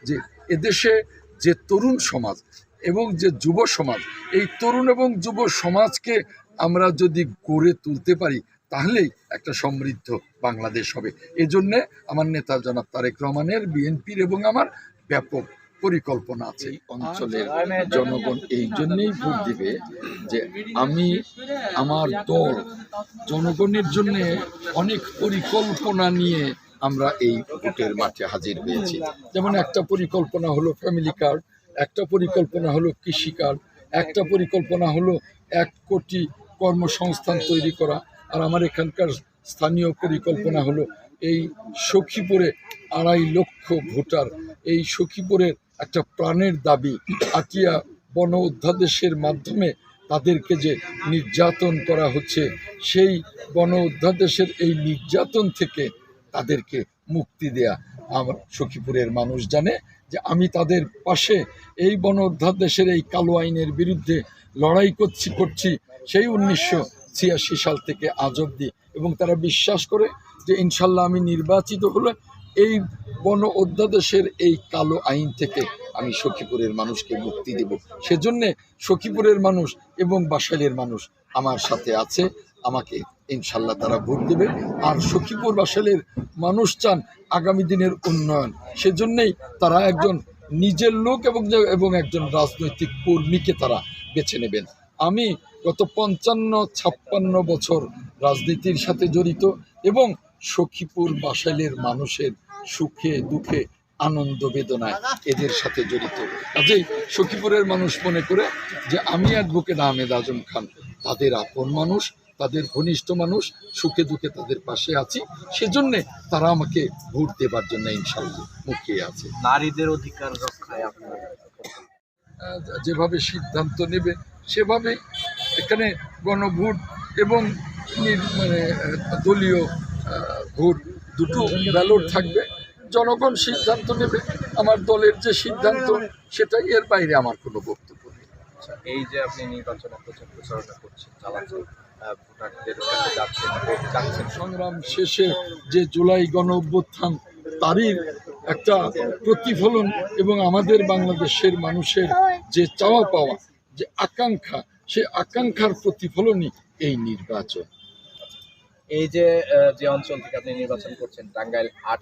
যে এদেশে যে তরুণ সমাজ এবং যে যুব সমাজ, এই তরুণ এবং যুব সমাজকে আমরা যদি গড়ে তুলতে পারি তাহলেই একটা সমৃদ্ধ বাংলাদেশ হবে। এজন্যে আমার নেতা জনাব তারেক রহমানের, বিএনপির এবং আমার ব্যাপক পরিকল্পনা আছে। অঞ্চলের জনগণ এই জন্যেই ভোট দিবে যে আমি, আমার দল জনগণের জন্য অনেক পরিকল্পনা নিয়ে আমরা এই ভোটের মাঠে হাজির হয়েছি। যেমন একটা পরিকল্পনা হলো ফ্যামিলি কার্ড, একটা পরিকল্পনা হলো কৃষি কার্ড, একটা পরিকল্পনা হলো 1 কোটি কর্মসংস্থান তৈরি করা। আর আমার এখানকার স্থানীয় পরিকল্পনা হলো এই সখীপুরে 2.5 লক্ষ ভোটার, এই সখীপুরের একটা প্রাণের দাবি, আটিয়া বন অধ্যাদেশের মাধ্যমে তাদেরকে যে নির্যাতন করা হচ্ছে, সেই বন অধ্যাদেশের এই নির্যাতন থেকে তাদেরকে মুক্তি দেয়া। আমার সখীপুরের মানুষ জানে যে আমি তাদের পাশে এই বন অধ্যাদেশের এই কালো আইনের বিরুদ্ধে লড়াই করছি সেই 1986 সাল থেকে আজ অবধি, এবং তারা বিশ্বাস করে যে ইনশাল্লাহ আমি নির্বাচিত হলে এই বন অধ্যাদেশের এই কালো আইন থেকে আমি সখীপুরের মানুষকে মুক্তি দেব। সেজন্যে সখীপুরের মানুষ এবং বাসাইলের মানুষ আমার সাথে আছে, আমাকে ইনশাল্লাহ তারা ভোট দেবে। আর সখীপুর বাসাইলের মানুষ চান আগামী দিনের উন্নয়ন, সেজন্যেই তারা একজন নিজের লোক এবং একজন রাজনৈতিক কর্মীকে তারা বেছে নেবেন। আমি গত 55-56 বছর রাজনীতির সাথে জড়িত এবং সখীপুর বাসাইলের মানুষের সুখে দুঃখে আনন্দ বেদনায় এদের সাথে জড়িত। কাজেই সখীপুরের মানুষ মনে করে যে আমি অ্যাডভোকেট আহমেদ আজম খান তাদের আপন মানুষ, তাদের ঘনিষ্ঠ মানুষ, সুখে দুঃখে তাদের পাশে আছি, সেজন্যে তারা আমাকে ভোট দেবার জন্য ইনশাল্লাহ মুখিয়ে আছে। নারীদের অধিকার রক্ষায় আপনার যেভাবে সিদ্ধান্ত নেবে সেভাবে এখানে গণভোট এবং দলীয় ভোট দুটো ব্যালট থাকবে। জনগণ সিদ্ধান্ত নেবে, আমার দলের যে সিদ্ধান্ত সেটাই, এর বাইরে আমার কোনো বক্তব্য নেই। এই যে আপনি নির্বাচনে প্রচারণা করছেন, চালাচ্ছেন, ভোটারদের কাছে যাচ্ছেন, সংগ্রাম শেষে যে জুলাই গণ অভ্যুত্থান তারই একটা প্রতিফলন এবং আমাদের বাংলাদেশের মানুষের যে চাওয়া পাওয়া, যে আকাঙ্ক্ষা, সে আকাঙ্ক্ষার প্রতিফলনই এই নির্বাচন। এই যে অঞ্চল থেকে আপনি নির্বাচন করছেন, টাঙ্গাইল 8